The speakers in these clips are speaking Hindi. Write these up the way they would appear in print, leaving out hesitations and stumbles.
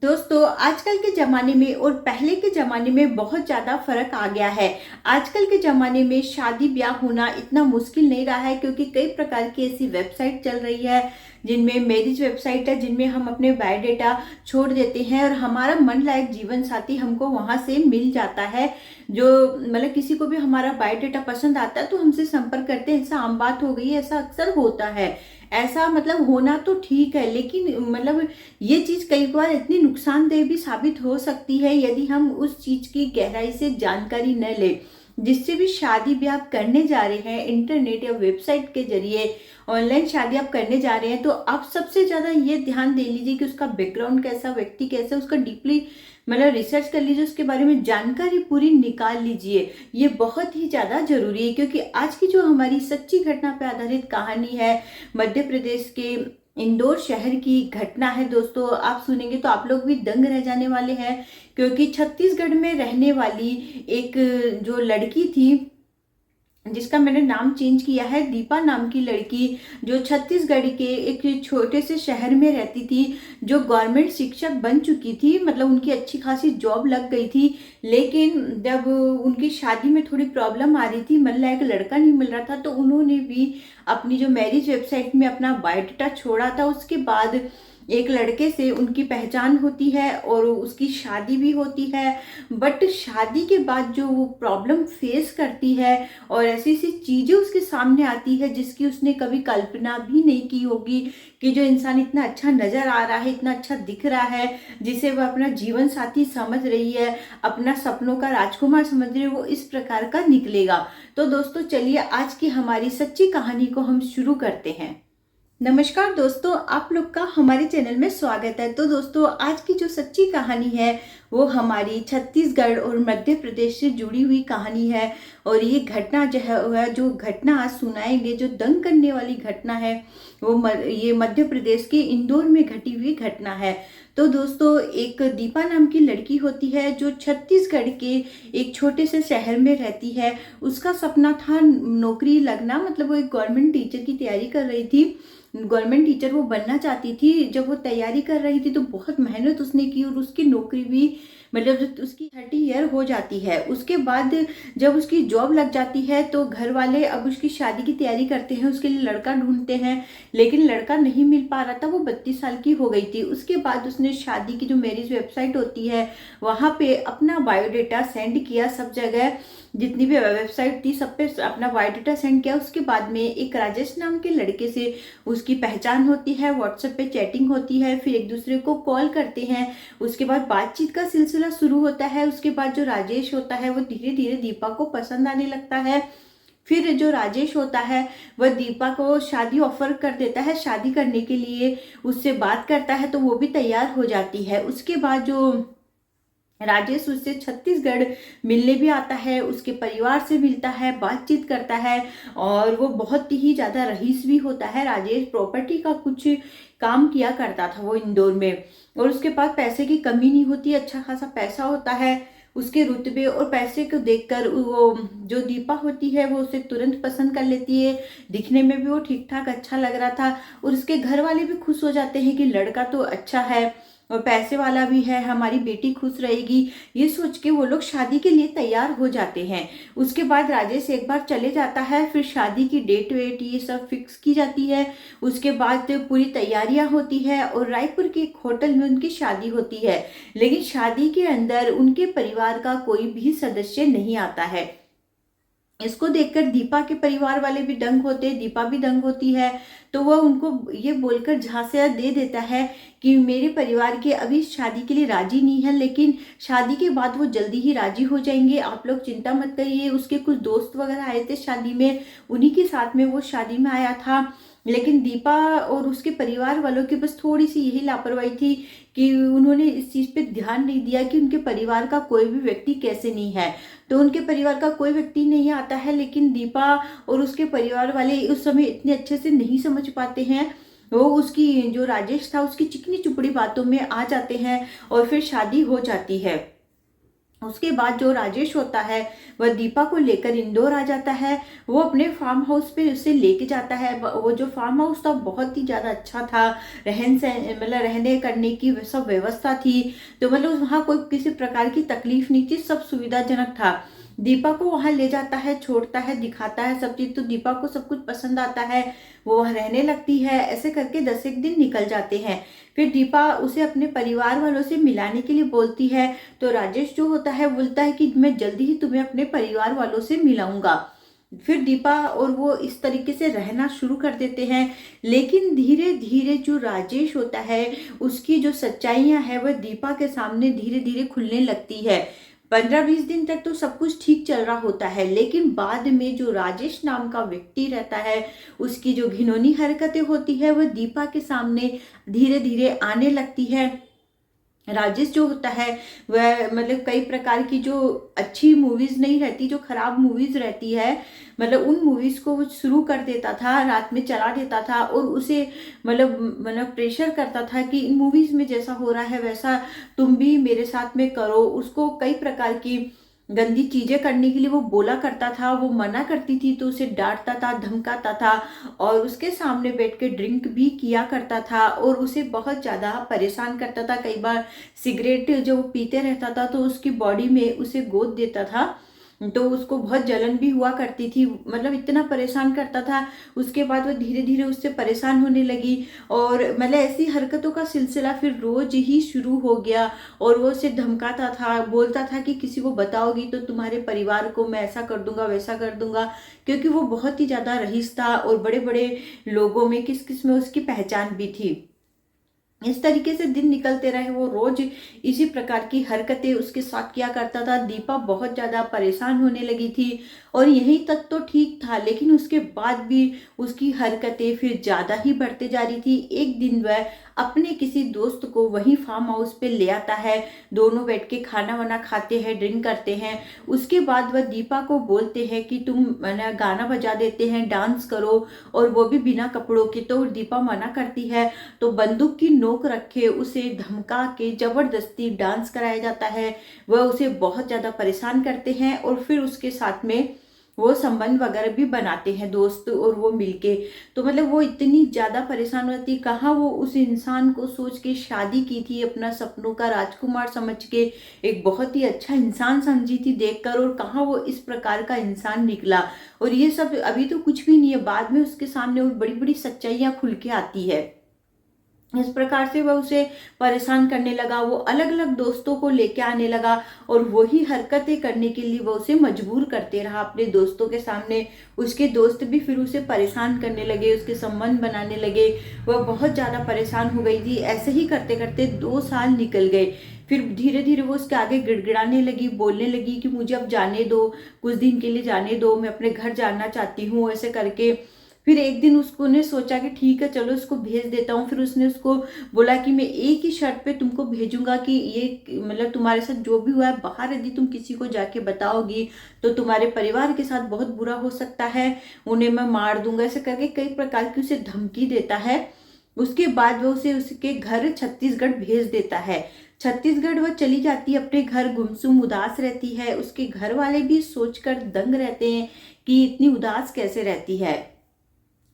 दोस्तों, आजकल के ज़माने में और पहले के ज़माने में बहुत ज़्यादा फ़र्क आ गया है। आजकल के ज़माने में शादी-ब्याह होना इतना मुश्किल नहीं रहा है, क्योंकि कई प्रकार की ऐसी वेबसाइट चल रही है, जिनमें मैरिज वेबसाइट है, जिनमें हम अपने बायोडाटा छोड़ देते हैं और हमारा मन लायक जीवन साथी हमको वहाँ से मिल जाता है। जो मतलब किसी को भी हमारा बायोडाटा पसंद आता है तो हमसे संपर्क करते हैं, ऐसा आम बात हो गई है, ऐसा अक्सर होता है। ऐसा मतलब होना तो ठीक है, लेकिन मतलब ये चीज़ कई बार इतनी नुकसानदेह भी साबित हो सकती है यदि हम उस चीज़ की गहराई से जानकारी न लें। जिससे भी शादी ब्याह आप करने जा रहे हैं इंटरनेट या वेबसाइट के जरिए, ऑनलाइन शादी आप करने जा रहे हैं, तो आप सबसे ज़्यादा ये ध्यान दे लीजिए कि उसका बैकग्राउंड कैसा, व्यक्ति कैसा, उसका डीपली मतलब रिसर्च कर लीजिए, उसके बारे में जानकारी पूरी निकाल लीजिए। ये बहुत ही ज़्यादा ज़रूरी है, क्योंकि आज की जो हमारी सच्ची घटना पर आधारित कहानी है, मध्य प्रदेश के इंदौर शहर की घटना है। दोस्तों, आप सुनेंगे तो आप लोग भी दंग रह जाने वाले हैं, क्योंकि छत्तीसगढ़ में रहने वाली एक जो लड़की थी, जिसका मैंने नाम चेंज किया है, दीपा नाम की लड़की, जो छत्तीसगढ़ के एक छोटे से शहर में रहती थी, जो गवर्नमेंट शिक्षक बन चुकी थी, मतलब उनकी अच्छी खासी जॉब लग गई थी। लेकिन जब उनकी शादी में थोड़ी प्रॉब्लम आ रही थी, मन लायक लड़का नहीं मिल रहा था, तो उन्होंने भी अपनी जो मैरिज वेबसाइट में अपना बायोडाटा छोड़ा था। उसके बाद एक लड़के से उनकी पहचान होती है और उसकी शादी भी होती है। बट शादी के बाद जो वो प्रॉब्लम फेस करती है और ऐसी ऐसी चीज़ें उसके सामने आती है जिसकी उसने कभी कल्पना भी नहीं की होगी, कि जो इंसान इतना अच्छा नज़र आ रहा है, इतना अच्छा दिख रहा है, जिसे वह अपना जीवन साथी समझ रही है, अपना सपनों का राजकुमार समझ रही है, वो इस प्रकार का निकलेगा। तो दोस्तों, चलिए आज की हमारी सच्ची कहानी को हम शुरू करते हैं। नमस्कार दोस्तों, आप लोग का हमारे चैनल में स्वागत है। तो दोस्तों, आज की जो सच्ची कहानी है वो हमारी छत्तीसगढ़ और मध्य प्रदेश से जुड़ी हुई कहानी है। और ये घटना जो है वह जो घटना आज सुनाएंगे, जो दंग करने वाली घटना है, वो ये मध्य प्रदेश के इंदौर में घटी हुई घटना है। तो दोस्तों, एक दीपा नाम की लड़की होती है, जो छत्तीसगढ़ के एक छोटे से शहर में रहती है। उसका सपना था नौकरी लगना, मतलब वो एक गवर्नमेंट टीचर की तैयारी कर रही थी, गवर्नमेंट टीचर वो बनना चाहती थी। जब वो तैयारी कर रही थी तो बहुत मेहनत उसने की और उसकी नौकरी भी मतलब जब उसकी 30 ईयर हो जाती है, उसके बाद जब उसकी जॉब लग जाती है तो घर वाले अब उसकी शादी की तैयारी करते हैं, उसके लिए लड़का ढूंढते हैं। लेकिन लड़का नहीं मिल पा रहा था, वो 32 साल की हो गई थी। उसके बाद उसने शादी की जो मैरिज वेबसाइट होती है वहाँ पे अपना बायोडेटा सेंड किया, सब जगह जितनी भी वेबसाइट थी सब पे अपना बायोडाटा सेंड किया। उसके बाद में एक राजेश नाम के लड़के से उसकी पहचान होती है, व्हाट्सएप पे चैटिंग होती है, फिर एक दूसरे को कॉल करते हैं। उसके बाद बातचीत का सिलसिला शुरू होता है। उसके बाद जो राजेश होता है वो धीरे धीरे दीपा को पसंद आने लगता है। फिर जो राजेश होता है वह दीपा को शादी ऑफर कर देता है, शादी करने के लिए उससे बात करता है, तो वो भी तैयार हो जाती है। उसके बाद जो राजेश उससे छत्तीसगढ़ मिलने भी आता है, उसके परिवार से मिलता है, बातचीत करता है, और वो बहुत ही ज़्यादा रईस भी होता है। राजेश प्रॉपर्टी का कुछ काम किया करता था वो इंदौर में, और उसके पास पैसे की कमी नहीं होती, अच्छा खासा पैसा होता है। उसके रुतबे और पैसे को देखकर वो जो दीपा होती है वो उसे तुरंत पसंद कर लेती है। दिखने में भी वो ठीक ठाक अच्छा लग रहा था, और उसके घर वाले भी खुश हो जाते हैं कि लड़का तो अच्छा है और पैसे वाला भी है, हमारी बेटी खुश रहेगी। ये सोच के वो लोग शादी के लिए तैयार हो जाते हैं। उसके बाद राजेश एक बार चले जाता है, फिर शादी की डेट वेट ये सब फिक्स की जाती है। उसके बाद पूरी तैयारियां होती है और रायपुर के एक होटल में उनकी शादी होती है। लेकिन शादी के अंदर उनके परिवार का कोई भी सदस्य नहीं आता है। इसको देखकर दीपा के परिवार वाले भी दंग होते हैं, दीपा भी दंग होती है। तो वह उनको ये बोलकर झांसा दे देता है कि मेरे परिवार के अभी शादी के लिए राजी नहीं है, लेकिन शादी के बाद वो जल्दी ही राजी हो जाएंगे, आप लोग चिंता मत करिए। उसके कुछ दोस्त वगैरह आए थे शादी में, उन्हीं के साथ में वो शादी में आया था। लेकिन दीपा और उसके परिवार वालों की बस थोड़ी सी यही लापरवाही थी कि उन्होंने इस चीज़ पे ध्यान नहीं दिया कि उनके परिवार का कोई भी व्यक्ति कैसे नहीं है। तो उनके परिवार का कोई व्यक्ति नहीं आता है, लेकिन दीपा और उसके परिवार वाले उस समय इतने अच्छे से नहीं समझ पाते हैं। वो उसकी जो राजेश था उसकी चिकनी चुपड़ी बातों में आ जाते हैं और फिर शादी हो जाती है। उसके बाद जो राजेश होता है वह दीपा को लेकर इंदौर आ जाता है। वो अपने फार्म हाउस पे उसे लेके जाता है। वो जो फार्म हाउस था बहुत ही ज़्यादा अच्छा था, रहन सहन मतलब रहने करने की सब व्यवस्था थी। तो मतलब वहाँ कोई किसी प्रकार की तकलीफ नहीं थी, सब सुविधाजनक था। दीपा को वहाँ ले जाता है, छोड़ता है, दिखाता है सब चीज़। तो दीपा को सब कुछ पसंद आता है, वो वहाँ रहने लगती है। ऐसे करके 10 एक दिन निकल जाते हैं। फिर दीपा उसे अपने परिवार वालों से मिलाने के लिए बोलती है। तो राजेश जो होता है बोलता है कि मैं जल्दी ही तुम्हें अपने परिवार वालों से मिलाऊंगा। फिर दीपा और वो इस तरीके से रहना शुरू कर देते हैं। लेकिन धीरे धीरे जो राजेश होता है उसकी जो सच्चाइयां है वह दीपा के सामने धीरे धीरे खुलने लगती है। 15-20 दिन तक तो सब कुछ ठीक चल रहा होता है, लेकिन बाद में जो राजेश नाम का व्यक्ति रहता है उसकी जो घिनौनी हरकतें होती है वह दीपा के सामने धीरे धीरे आने लगती है। राजेश जो होता है वह मतलब कई प्रकार की जो अच्छी मूवीज नहीं रहती, जो खराब मूवीज रहती है, मतलब उन मूवीज को वो शुरू कर देता था, रात में चला देता था और उसे मतलब प्रेशर करता था कि इन मूवीज में जैसा हो रहा है वैसा तुम भी मेरे साथ में करो। उसको कई प्रकार की गंदी चीजें करने के लिए वो बोला करता था। वो मना करती थी तो उसे डांटता था, धमकाता था और उसके सामने बैठ के ड्रिंक भी किया करता था और उसे बहुत ज़्यादा परेशान करता था। कई बार सिगरेट जो वो पीते रहता था तो उसकी बॉडी में उसे गोद देता था, तो उसको बहुत जलन भी हुआ करती थी। मतलब इतना परेशान करता था। उसके बाद वो धीरे धीरे उससे परेशान होने लगी और मतलब ऐसी हरकतों का सिलसिला फिर रोज ही शुरू हो गया। और वो उसे धमकाता था, बोलता था कि किसी को बताओगी तो तुम्हारे परिवार को मैं ऐसा कर दूंगा वैसा कर दूंगा, क्योंकि वो बहुत ही ज्यादा रईस था और बड़े बड़े लोगों में किस किस में उसकी पहचान भी थी। इस तरीके से दिन निकलते रहे। वो रोज इसी प्रकार की हरकतें उसके साथ किया करता था। दीपा बहुत ज्यादा परेशान होने लगी थी और यहीं तक तो ठीक था, लेकिन उसके बाद भी उसकी हरकतें फिर ज्यादा ही बढ़ते जा रही थी। एक दिन वह अपने किसी दोस्त को वहीं फार्म हाउस पे ले आता है। दोनों बैठ के खाना वाना खाते हैं, ड्रिंक करते हैं। उसके बाद वह दीपा को बोलते हैं कि तुम मैंने गाना बजा देते हैं, डांस करो, और वो भी बिना कपड़ों के। तो दीपा मना करती है। तो बंदूक की नोक रखे उसे धमका के जबरदस्ती डांस कराया जाता है। वह उसे बहुत ज्यादा परेशान करते हैं और फिर उसके साथ में वो संबंध वगैरह भी बनाते हैं, दोस्त और वो मिलके। तो मतलब वो इतनी ज्यादा परेशान होती, कहाँ वो उस इंसान को सोच के शादी की थी, अपना सपनों का राजकुमार समझ के एक बहुत ही अच्छा इंसान समझी थी देखकर, और कहाँ वो इस प्रकार का इंसान निकला। और ये सब अभी तो कुछ भी नहीं है, बाद में उसके सामने और बड़ी बड़ी सच्चाइयां खुल के आती है। इस प्रकार से वह उसे परेशान करने लगा। वो अलग अलग दोस्तों को लेके आने लगा और वही हरकतें करने के लिए वो उसे मजबूर करते रहा अपने दोस्तों के सामने। उसके दोस्त भी फिर उसे परेशान करने लगे, उसके संबंध बनाने लगे। वह बहुत ज्यादा परेशान हो गई थी। ऐसे ही करते करते 2 साल निकल गए। फिर धीरे धीरे वो उसके आगे गिड़गिड़ाने लगी, बोलने लगी कि मुझे अब जाने दो, कुछ दिन के लिए जाने दो, मैं अपने घर जाना चाहती हूँ, ऐसे करके। फिर एक दिन उसको ने सोचा कि ठीक है चलो इसको भेज देता हूँ। फिर उसने उसको बोला कि मैं एक ही शर्त पे तुमको भेजूंगा कि ये मतलब तुम्हारे साथ जो भी हुआ है बाहर यदि तुम किसी को जाके बताओगी तो तुम्हारे परिवार के साथ बहुत बुरा हो सकता है, उन्हें मैं मार दूंगा, ऐसे करके कई प्रकार की उसे धमकी देता है। उसके बाद वो उसे उसके घर छत्तीसगढ़ भेज देता है। छत्तीसगढ़ वह चली जाती है अपने घर, गुमसुम उदास रहती है। उसके घर वाले भी सोचकर दंग रहते हैं कि इतनी उदास कैसे रहती है।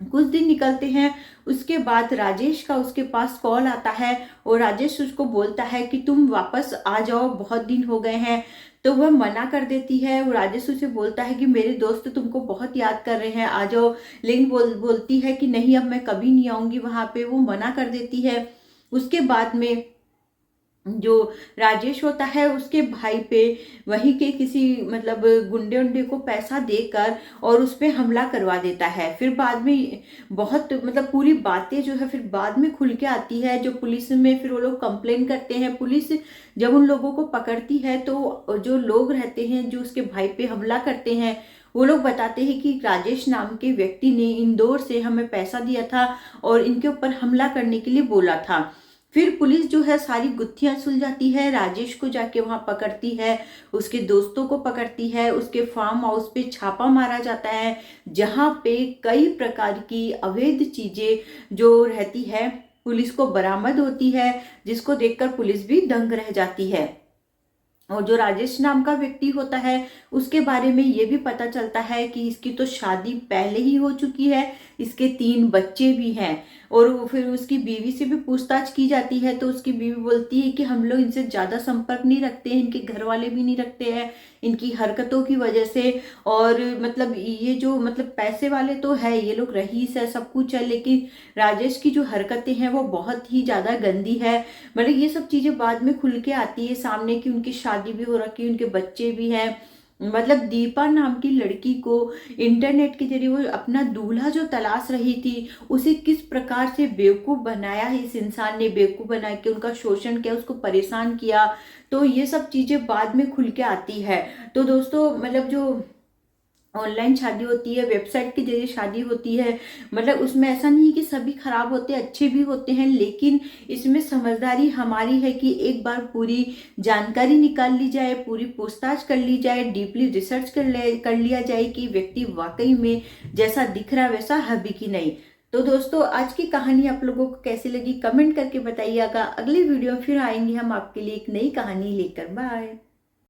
कुछ दिन निकलते हैं। उसके बाद राजेश का उसके पास कॉल आता है और राजेश उसको बोलता है कि तुम वापस आ जाओ, बहुत दिन हो गए हैं। तो वह मना कर देती है। और राजेश उसे बोलता है कि मेरे दोस्त तुमको बहुत याद कर रहे हैं, आ जाओ। लेकिन बोलती है कि नहीं, अब मैं कभी नहीं आऊंगी वहां पे। वो मना कर देती है। उसके बाद में जो राजेश होता है उसके भाई पे वहीं के किसी मतलब गुंडे उंडे को पैसा देकर और उस पे हमला करवा देता है। फिर बाद में बहुत मतलब पूरी बातें जो है फिर बाद में खुल के आती है। जो पुलिस में फिर वो लोग कंप्लेन करते हैं। पुलिस जब उन लोगों को पकड़ती है तो जो लोग रहते हैं जो उसके भाई पे हमला करते हैं वो लोग बताते हैं कि राजेश नाम के व्यक्ति ने इंदौर से हमें पैसा दिया था और इनके ऊपर हमला करने के लिए बोला था। फिर पुलिस जो है सारी गुत्थियां सुलझाती है, राजेश को जाके वहां पकड़ती है, उसके दोस्तों को पकड़ती है। उसके फार्म हाउस पे छापा मारा जाता है जहां पे कई प्रकार की अवैध चीजें जो रहती है पुलिस को बरामद होती है, जिसको देखकर पुलिस भी दंग रह जाती है। और जो राजेश नाम का व्यक्ति होता है उसके बारे में ये भी पता चलता है कि इसकी तो शादी पहले ही हो चुकी है, इसके 3 बच्चे भी हैं। और फिर उसकी बीवी से भी पूछताछ की जाती है तो उसकी बीवी बोलती है कि हम लोग इनसे ज़्यादा संपर्क नहीं रखते हैं, इनके घर वाले भी नहीं रखते हैं इनकी हरकतों की वजह से। और मतलब ये जो मतलब पैसे वाले तो है, ये लोग रईस है, सब कुछ है, लेकिन राजेश की जो हरकतें हैं वो बहुत ही ज़्यादा गंदी है। मतलब ये सब चीजें बाद में खुल के आती है सामने कि उनकी शादी भी हो रखी है, उनके बच्चे भी हैं। मतलब दीपा नाम की लड़की को इंटरनेट के जरिए वो अपना दूल्हा जो तलाश रही थी, उसे किस प्रकार से बेवकूफ बनाया है इस इंसान ने, बेवकूफ बना के उनका शोषण किया, उसको परेशान किया। तो ये सब चीजें बाद में खुल के आती है। तो दोस्तों मतलब जो ऑनलाइन शादी होती है, वेबसाइट के जरिए शादी होती है, मतलब उसमें ऐसा नहीं है कि सभी खराब होते हैं, अच्छे भी होते हैं, लेकिन इसमें समझदारी हमारी है कि एक बार पूरी जानकारी निकाल ली जाए, पूरी पूछताछ कर ली जाए, डीपली रिसर्च कर लिया जाए कि व्यक्ति वाकई में जैसा दिख रहा है वैसा है भी कि नहीं। तो दोस्तों आज की कहानी आप लोगों को कैसी लगी कमेंट करके बताइएगा। अगली वीडियो में फिर आएंगे हम आपके लिए एक नई कहानी लेकर। बाय।